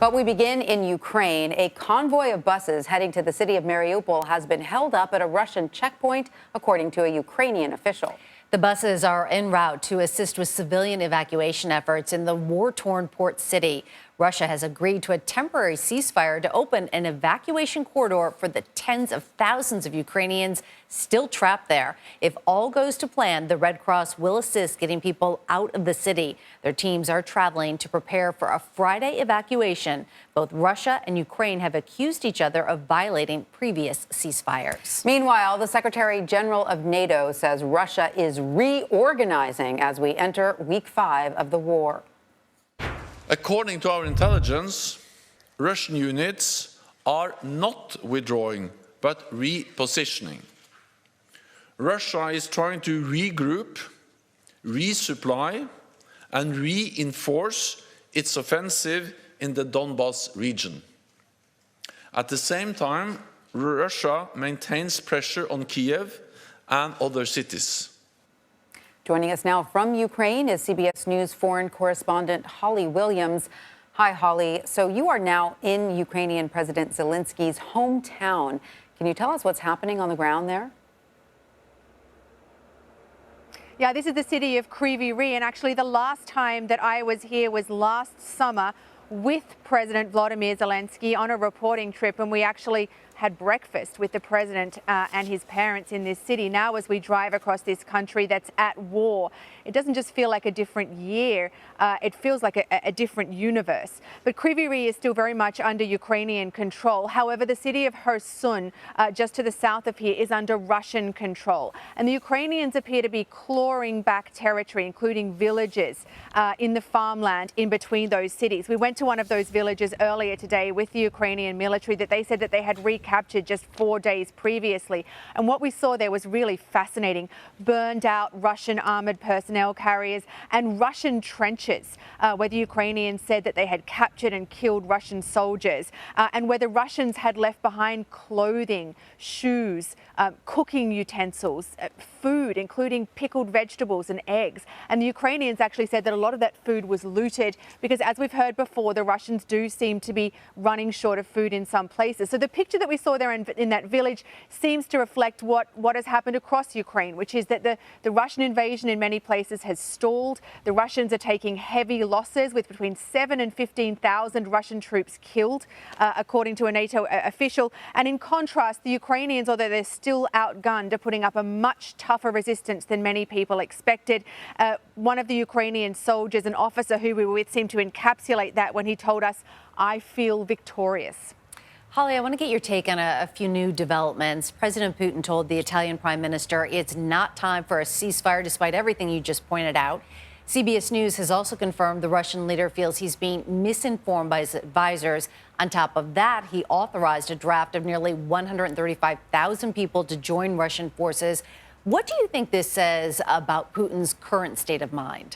But we begin in Ukraine. A convoy of buses heading to the city of Mariupol has been held up at a Russian checkpoint, according to a Ukrainian official. The buses are en route to assist with civilian evacuation efforts in the war-torn port city. Russia has agreed to a temporary ceasefire to open an evacuation corridor for the tens of thousands of Ukrainians still trapped there. If all goes to plan, the Red Cross will assist getting people out of the city. Their teams are traveling to prepare for a Friday evacuation. Both Russia and Ukraine have accused each other of violating previous ceasefires. Meanwhile, the Secretary General of NATO says Russia is reorganizing as we enter week 5 of the war. According to our intelligence, Russian units are not withdrawing, but repositioning. Russia is trying to regroup, resupply, and reinforce its offensive in the Donbas region. At the same time, Russia maintains pressure on Kiev and other cities. Joining us now from Ukraine is CBS News foreign correspondent Holly Williams. Hi, Holly. So you are now in Ukrainian President Zelensky's hometown. Can you tell us what's happening on the ground there? Yeah, this is the city of Rivero, and actually the last time that I was here was last summer with President Volodymyr Zelensky on a reporting trip, and we actually had breakfast with the president and his parents in this city. Now, as we drive across this country that's at war, it doesn't just feel like a different year, it feels like a different universe. But Rivero is still very much under Ukrainian control. However, the city of Kherson, just to the south of here, is under Russian control. And the Ukrainians appear to be clawing back territory, including villages in the farmland in between those cities. We went to one of those villages earlier today with the Ukrainian military that they said that they had recaptured just 4 days previously. And what we saw there was really fascinating. Burned out Russian armored personnel carriers and Russian trenches, where the Ukrainians said that they had captured and killed Russian soldiers, and where the Russians had left behind clothing, shoes, cooking utensils, food, including pickled vegetables and eggs. And the Ukrainians actually said that a lot of that food was looted because, as we've heard before, the Russians do seem to be running short of food in some places. So the picture that we saw there in that village seems to reflect what has happened across Ukraine, which is that the Russian invasion in many places has stalled. The Russians are taking heavy losses, with between 7,000 and 15,000 Russian troops killed, according to a NATO official. And in contrast, the Ukrainians, although they're still outgunned, are putting up a much tougher resistance than many people expected. One of the Ukrainian soldiers, an officer who we were with, seemed to encapsulate that when he told us, "I feel victorious." Holly, I want to get your take on a few new developments. President Putin told the Italian Prime Minister it's not time for a ceasefire, despite everything you just pointed out. CBS News has also confirmed the Russian leader feels he's being misinformed by his advisors. On top of that, he authorized a draft of nearly 135,000 people to join Russian forces. What do you think this says about Putin's current state of mind?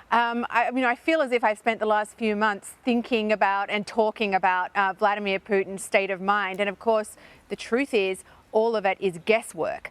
I feel as if I've spent the last few months thinking about and talking about Vladimir Putin's state of mind. And of course, the truth is, all of it is guesswork.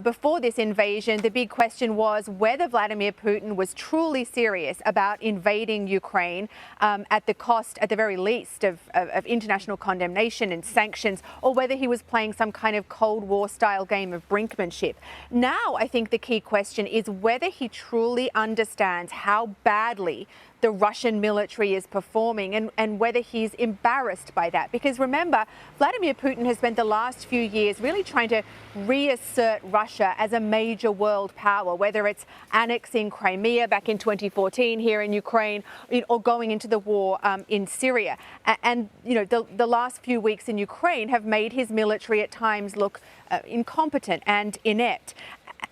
Before this invasion, the big question was whether Vladimir Putin was truly serious about invading Ukraine at the cost, at the very least, of international condemnation and sanctions, or whether he was playing some kind of Cold War-style game of brinkmanship. Now, I think the key question is whether he truly understands how badly the Russian military is performing and whether he's embarrassed by that. Because remember, Vladimir Putin has spent the last few years really trying to reassert Russia as a major world power, whether it's annexing Crimea back in 2014 here in Ukraine, or going into the war in Syria. And, the last few weeks in Ukraine have made his military at times look incompetent and inept.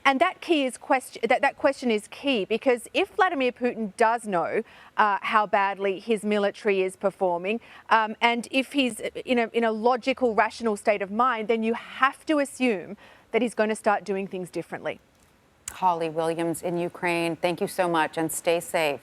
And that question is key, because if Vladimir Putin does know how badly his military is performing, and if he's in a logical, rational state of mind, then you have to assume that he's going to start doing things differently. Holly Williams in Ukraine, thank you so much, and stay safe.